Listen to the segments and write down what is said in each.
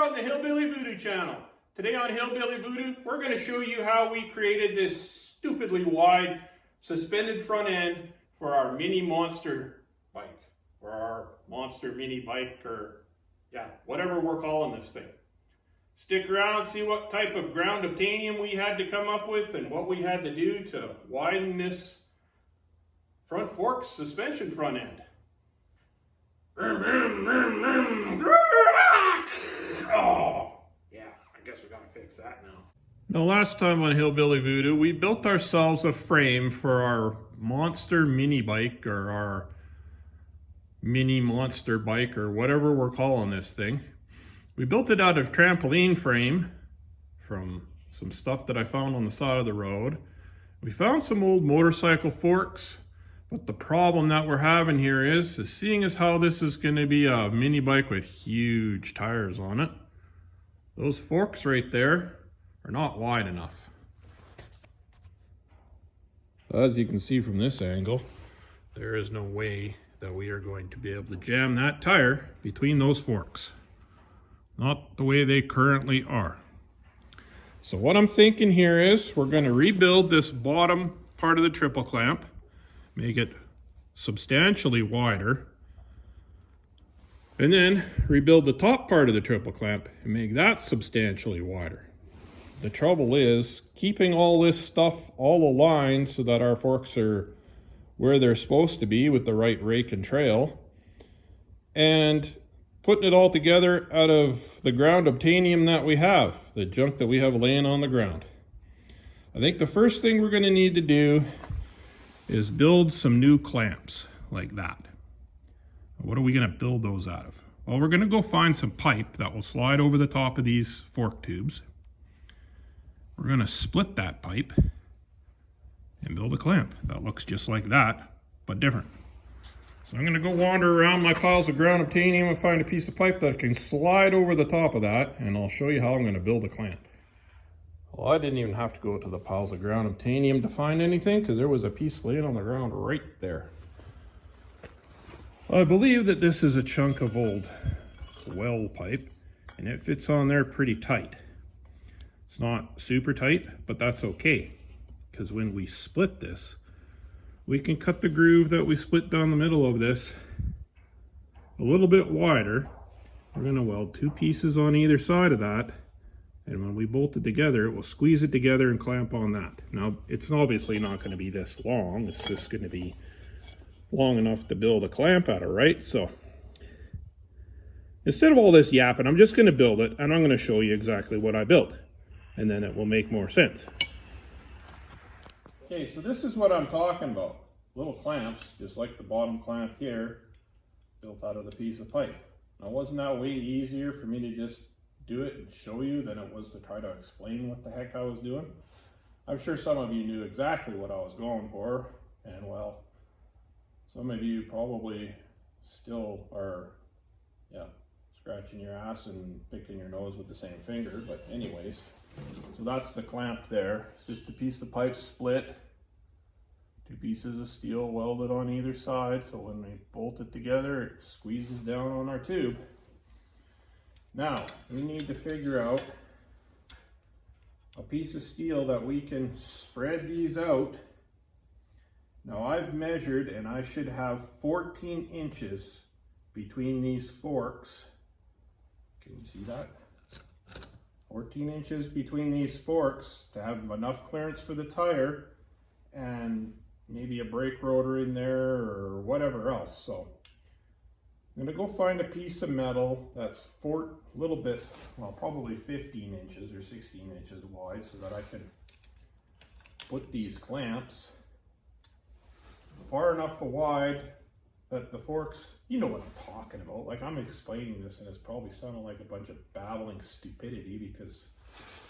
on the Hillbilly Voodoo channel. Today on Hillbilly Voodoo, we're going to show you how we created this stupidly wide suspended front end for our mini monster bike, or our monster mini bike, or yeah, whatever we're calling this thing. Stick around, see what type of ground obtainium we had to come up with and what we had to do to widen this front fork suspension front end. Oh, yeah, I guess we gotta fix that now. Now, last time on Hillbilly Voodoo, we built ourselves a frame for our monster mini bike, or our mini monster bike, or whatever we're calling this thing. We built it out of trampoline frame from some stuff that I found on the side of the road. We found some old motorcycle forks, but the problem that we're having here is seeing as how this is going to be a mini bike with huge tires on it, those forks right there are not wide enough. As you can see from this angle, there is no way that we are going to be able to jam that tire between those forks. Not the way they currently are. So what I'm thinking here is we're going to rebuild this bottom part of the triple clamp, make it substantially wider, and then rebuild the top part of the triple clamp and make that substantially wider. The trouble is keeping all this stuff all aligned so that our forks are where they're supposed to be with the right rake and trail, and putting it all together out of the ground obtainium that we have, the junk that we have laying on the ground. I think the first thing we're going to need to do is build some new clamps like that. What are we going to build those out of? Well, we're going to go find some pipe that will slide over the top of these fork tubes. We're going to split that pipe and build a clamp that looks just like that, but different. So I'm going to go wander around my piles of ground obtainium and find a piece of pipe that can slide over the top of that, and I'll show you how I'm going to build a clamp. Well, I didn't even have to go to the piles of ground obtainium to find anything, because there was a piece laying on the ground right there. I believe that this is a chunk of old well pipe, and it fits on there pretty tight. It's not super tight, but that's okay, because when we split this, we can cut the groove that we split down the middle of this a little bit wider. We're going to weld two pieces on either side of that, and when we bolt it together, it will squeeze it together and clamp on that. Now, it's obviously not going to be this long. It's just going to be long enough to build a clamp out of, right? So instead of all this yapping, I'm just going to build it, and I'm going to show you exactly what I built, and then it will make more sense. Okay, so this is what I'm talking about. Little clamps, just like the bottom clamp here, built out of the piece of pipe. Now, wasn't that way easier for me to just do it and show you than it was to try to explain what the heck I was doing? I'm sure some of you knew exactly what I was going for, and well, some of you probably still are, scratching your ass and picking your nose with the same finger, but anyways. So that's the clamp there. It's just a piece of pipe split, two pieces of steel welded on either side, so when we bolt it together, it squeezes down on our tube. Now, we need to figure out a piece of steel that we can spread these out. Now, I've measured, and I should have 14 inches between these forks. Can you see that? 14 inches between these forks to have enough clearance for the tire and maybe a brake rotor in there or whatever else. So I'm going to go find a piece of metal that's probably 15 inches or 16 inches wide, so that I can put these clamps far enough wide that the forks, you know what I'm talking about. Like, I'm explaining this and it's probably sounding like a bunch of babbling stupidity, because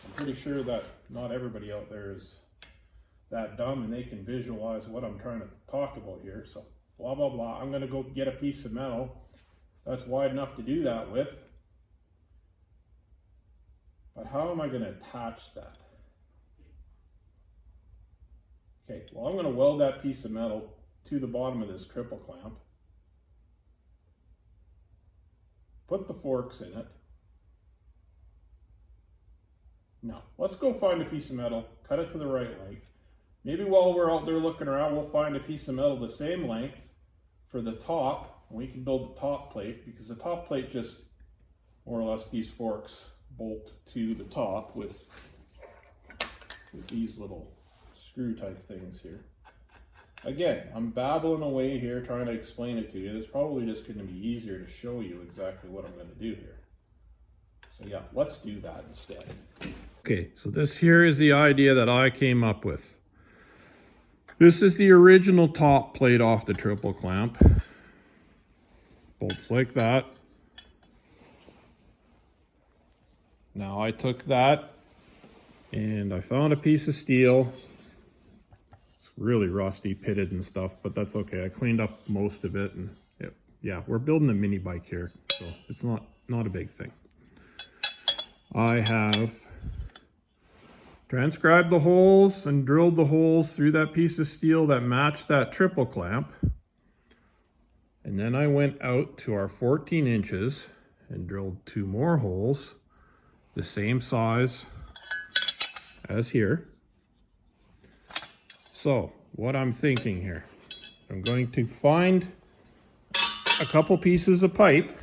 I'm pretty sure that not everybody out there is that dumb and they can visualize what I'm trying to talk about here. So blah, blah, blah. I'm going to go get a piece of metal that's wide enough to do that with. But how am I going to attach that? Okay, well, I'm going to weld that piece of metal to the bottom of this triple clamp. Put the forks in it. No, let's go find a piece of metal, cut it to the right length. Maybe while we're out there looking around, we'll find a piece of metal the same length for the top, and we can build the top plate, because the top plate just, more or less, these forks bolt to the top with these little screw type things here. Again, I'm babbling away here trying to explain it to you. It's probably just going to be easier to show you exactly what I'm going to do here. So yeah, let's do that instead. Okay, so this here is the idea that I came up with. This is the original top plate off the triple clamp. Bolts like that. Now I took that and I found a piece of steel. It's really rusty, pitted and stuff, but that's okay. I cleaned up most of it, and yeah, we're building a mini bike here, so it's not a big thing. I have transcribed the holes and drilled the holes through that piece of steel that matched that triple clamp. And then I went out to our 14 inches and drilled 2 more holes, the same size as here. So what I'm thinking here, I'm going to find a couple pieces of pipe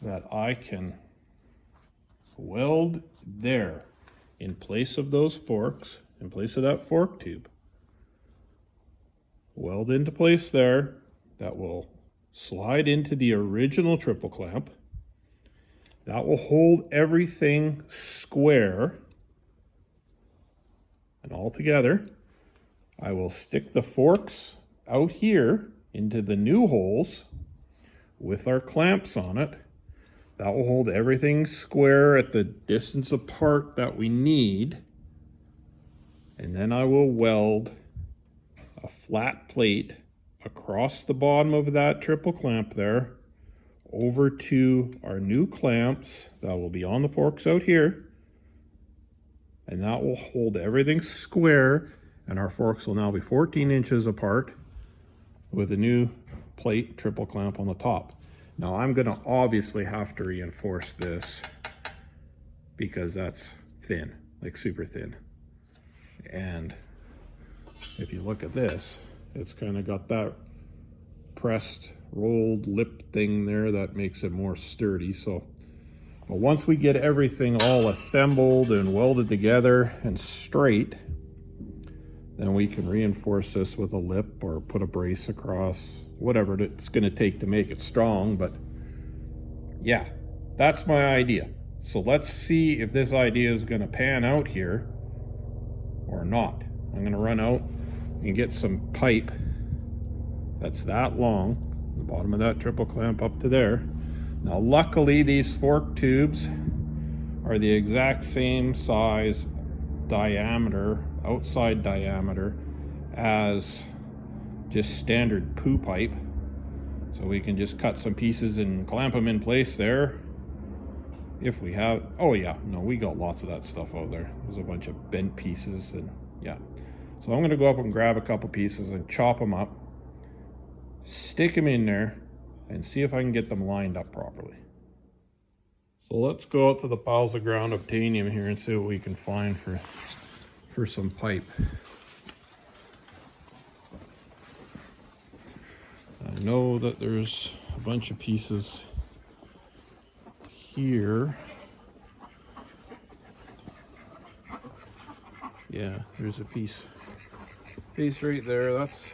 that I can weld there in place of those forks, in place of that fork tube. Weld into place there. That will slide into the original triple clamp. That will hold everything square and all together. I will stick the forks out here into the new holes with our clamps on it. That will hold everything square at the distance apart that we need. And then I will weld a flat plate across the bottom of that triple clamp there over to our new clamps that will be on the forks out here. And that will hold everything square, and our forks will now be 14 inches apart with a new plate triple clamp on the top. Now I'm going to obviously have to reinforce this because that's thin, like super thin. And if you look at this, it's kind of got that pressed, rolled lip thing there that makes it more sturdy. So, but once we get everything all assembled and welded together and straight, then we can reinforce this with a lip or put a brace across, whatever it's going to take to make it strong. But yeah, that's my idea. So let's see if this idea is going to pan out here or not. I'm going to run out and get some pipe that's that long, the bottom of that triple clamp up to there. Now luckily these fork tubes are the exact same size diameter, outside diameter, as just standard poo pipe. So we can just cut some pieces and clamp them in place there. If we have, oh yeah, no, we got lots of that stuff out there. There's a bunch of bent pieces and yeah. So I'm gonna go up and grab a couple pieces and chop them up, stick them in there, and see if I can get them lined up properly. So let's go out to the piles of ground obtainium here and see what we can find for some pipe. I know that there's a bunch of pieces here. Yeah, there's a piece right there. That's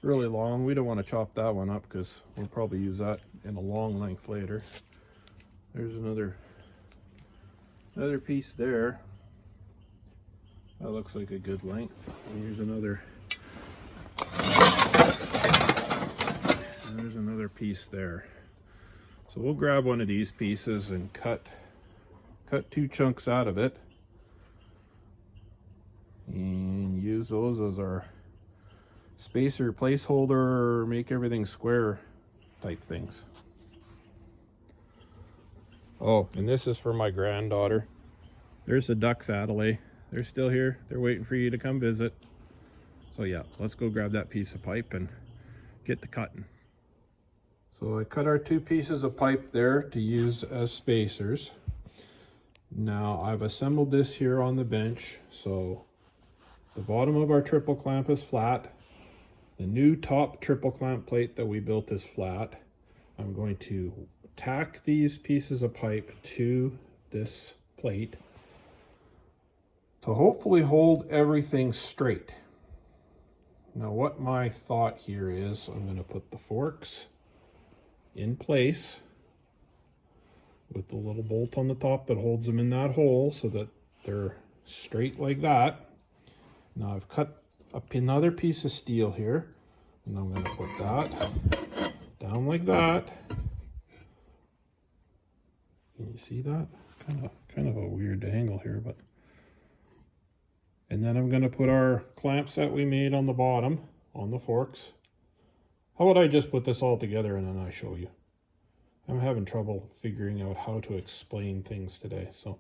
really long. We don't want to chop that one up because we'll probably use that in a long length later. There's another piece there. That looks like a good length. And here's another. There's another piece there. So we'll grab one of these pieces and cut 2 chunks out of it and use those as our spacer placeholder, or make everything square type things. Oh, and this is for my granddaughter. There's the ducks, Adelaide. They're still here. They're waiting for you to come visit. So yeah, let's go grab that piece of pipe and get to cutting. So I cut our 2 pieces of pipe there to use as spacers. Now I've assembled this here on the bench, so the bottom of our triple clamp is flat. The new top triple clamp plate that we built is flat. I'm going to tack these pieces of pipe to this plate to hopefully hold everything straight. Now what my thought here is, I'm going to put the forks in place with the little bolt on the top that holds them in that hole so that they're straight like that. Now I've cut up another piece of steel here, and I'm going to put that down like that. Can you see that? Kind of a weird angle here, but. And then I'm going to put our clamps that we made on the bottom on the forks. How about I just put this all together and then I show you? I'm having trouble figuring out how to explain things today, so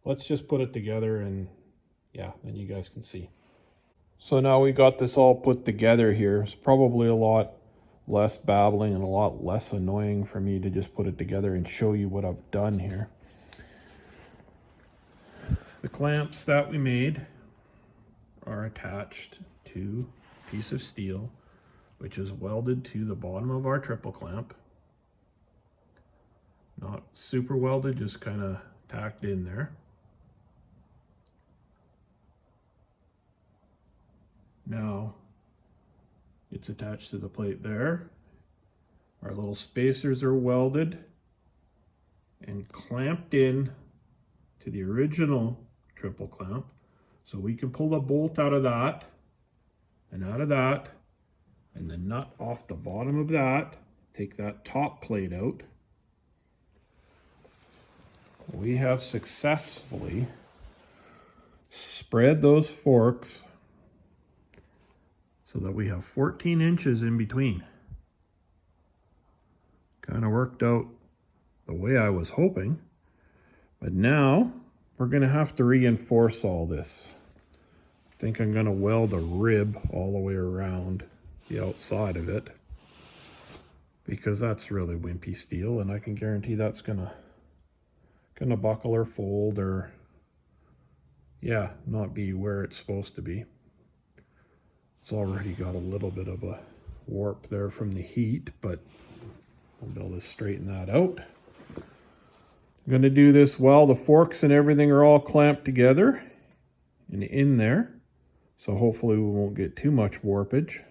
let's just put it together and yeah, then you guys can see. So now we got this all put together here. It's probably a lot less babbling and a lot less annoying for me to just put it together and show you what I've done here. The clamps that we made are attached to a piece of steel which is welded to the bottom of our triple clamp. Not super welded, just kind of tacked in there. Now it's attached to the plate there. Our little spacers are welded and clamped in to the original triple clamp, so we can pull the bolt out of that and out of that and the nut off the bottom of that, take that top plate out. We have successfully spread those forks so that we have 14 inches in between. Kind of worked out the way I was hoping, but now we're going to have to reinforce all this. I think I'm going to weld a rib all the way around the outside of it because that's really wimpy steel, and I can guarantee that's gonna buckle or fold or yeah, not be where it's supposed to be. It's already got a little bit of a warp there from the heat, but I'll be able to straighten that out. I'm going to do this while the forks and everything are all clamped together and in there, so hopefully we won't get too much warpage,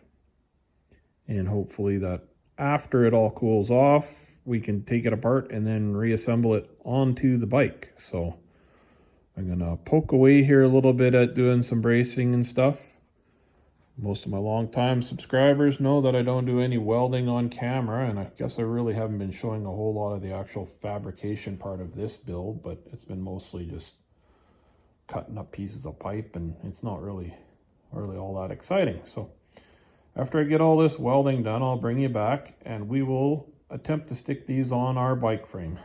and hopefully that after it all cools off we can take it apart and then reassemble it onto the bike. So I'm gonna poke away here a little bit at doing some bracing and stuff. Most of my long-time subscribers know that I don't do any welding on camera, and I guess I really haven't been showing a whole lot of the actual fabrication part of this build, but it's been mostly just cutting up pieces of pipe, and it's not really all that exciting. So after I get all this welding done, I'll bring you back and we will attempt to stick these on our bike frame.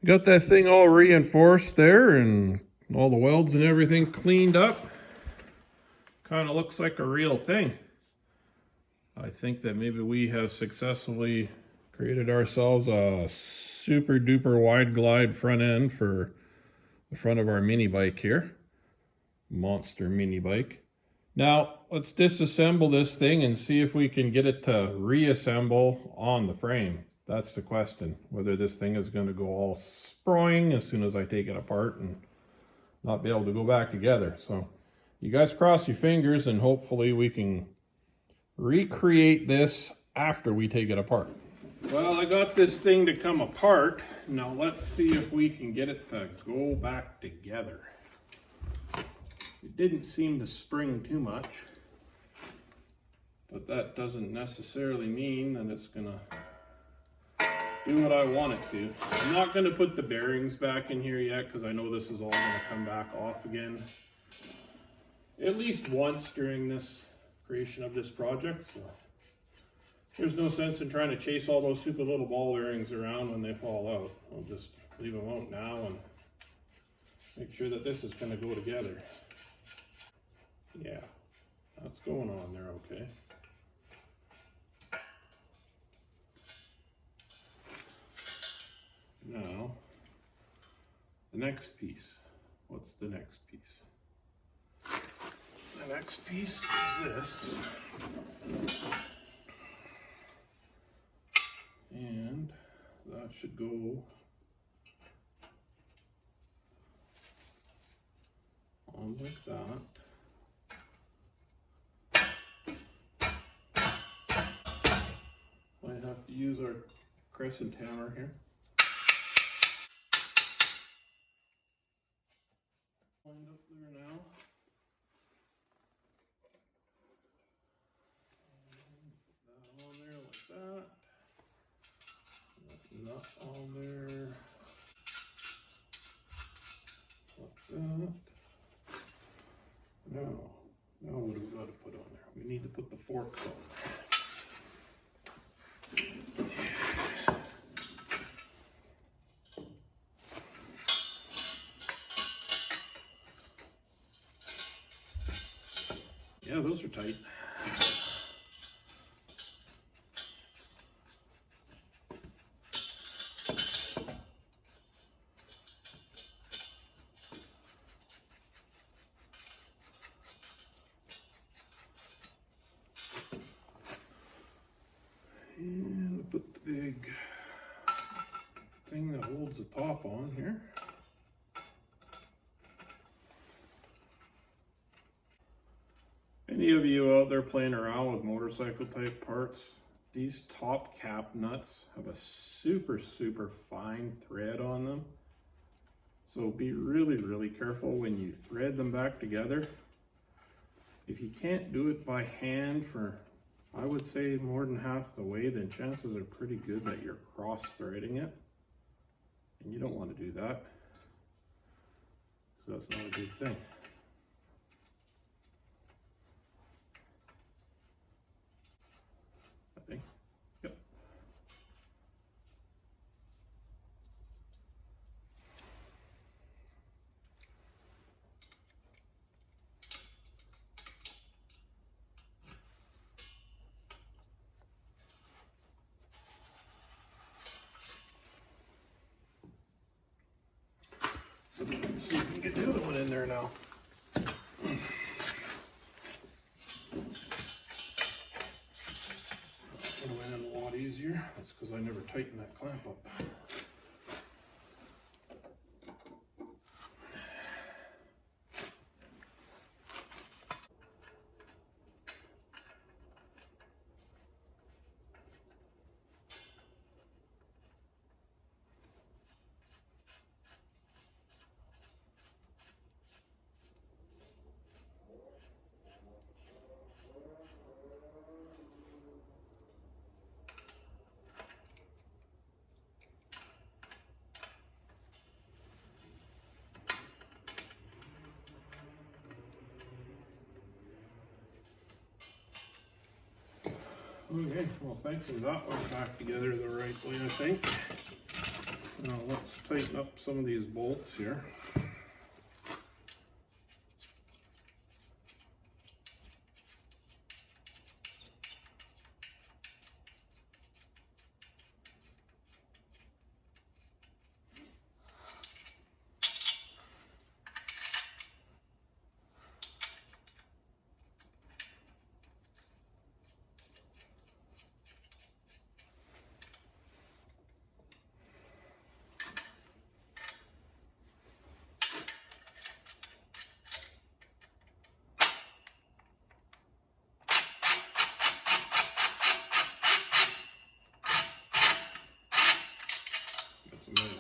Got that thing all reinforced there and all the welds and everything cleaned up. Kind of looks like a real thing. I think that maybe we have successfully created ourselves a super duper wide glide front end for the front of our mini bike here. Monster mini bike. Now let's disassemble this thing and see if we can get it to reassemble on the frame. That's the question, whether this thing is going to go all sproing as soon as I take it apart and not be able to go back together. So you guys cross your fingers and hopefully we can recreate this after we take it apart. Well, I got this thing to come apart. Now let's see if we can get it to go back together. It didn't seem to spring too much, but that doesn't necessarily mean that it's gonna do what I want it to. I'm not gonna put the bearings back in here yet because I know this is all gonna come back off again at least once during this creation of this project. So there's no sense in trying to chase all those stupid little ball bearings around when they fall out. I'll just leave them out now and make sure that this is gonna go together. Yeah, that's going on there okay. Now, the next piece. What's the next piece? The next piece is this. And that should go on like that. Might have to use our crescent hammer here. Wind up there now. And put that on there like that. Nut on there. Like that. Now what do we got to put on there? We need to put the forks on there. Yeah, those are tight. And we'll put the big thing that holds the top on here. Any of you out there playing around with motorcycle type parts, these top cap nuts have a super fine thread on them. So be really careful when you thread them back together. If you can't do it by hand for, I would say, more than half the way, then chances are pretty good that you're cross threading it. And you don't want to do that, because that's not a good thing. Yep. So let's see if we can get the other one in there now. Easier. That's because I never tightened that clamp up. Okay, well thankfully that went back together the right way, I think. Now let's tighten up some of these bolts here.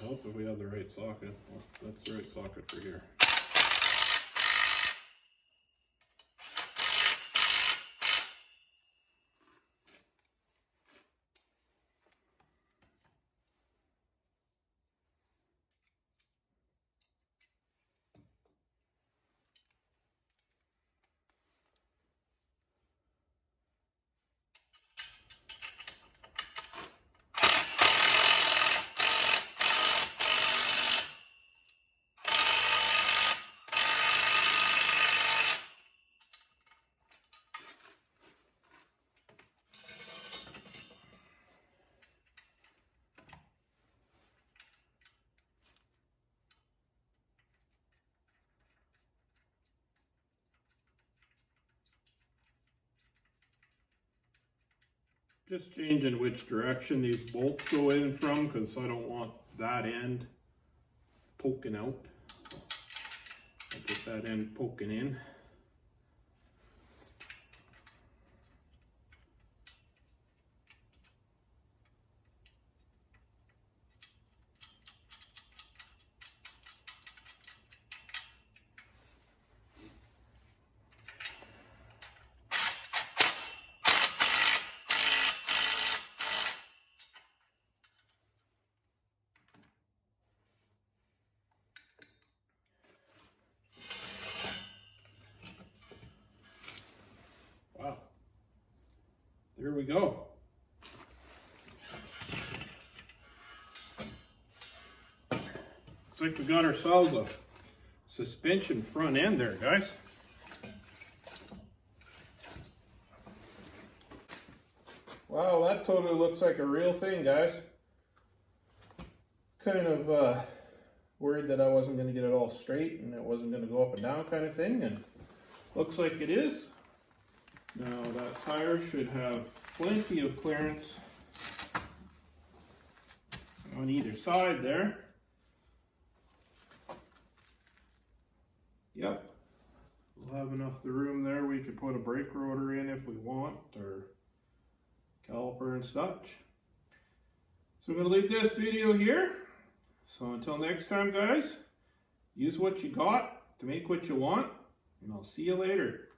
Nope, if we have the right socket. Well, that's the right socket for here. Just changing which direction these bolts go in from, because I don't want that end poking out. I'll put that end poking in. Wow. There we go. Looks like we got ourselves a suspension front end there, guys. Wow, that totally looks like a real thing, guys. Kind of worried that I wasn't going to get it all straight and it wasn't going to go up and down kind of thing, and looks like it is. Now that tire should have plenty of clearance on either side there. Yep, we'll have enough the room there. We could put a brake rotor in if we want, or caliper and such. So I'm going to leave this video here. So until next time, guys, use what you got to make what you want, and I'll see you later.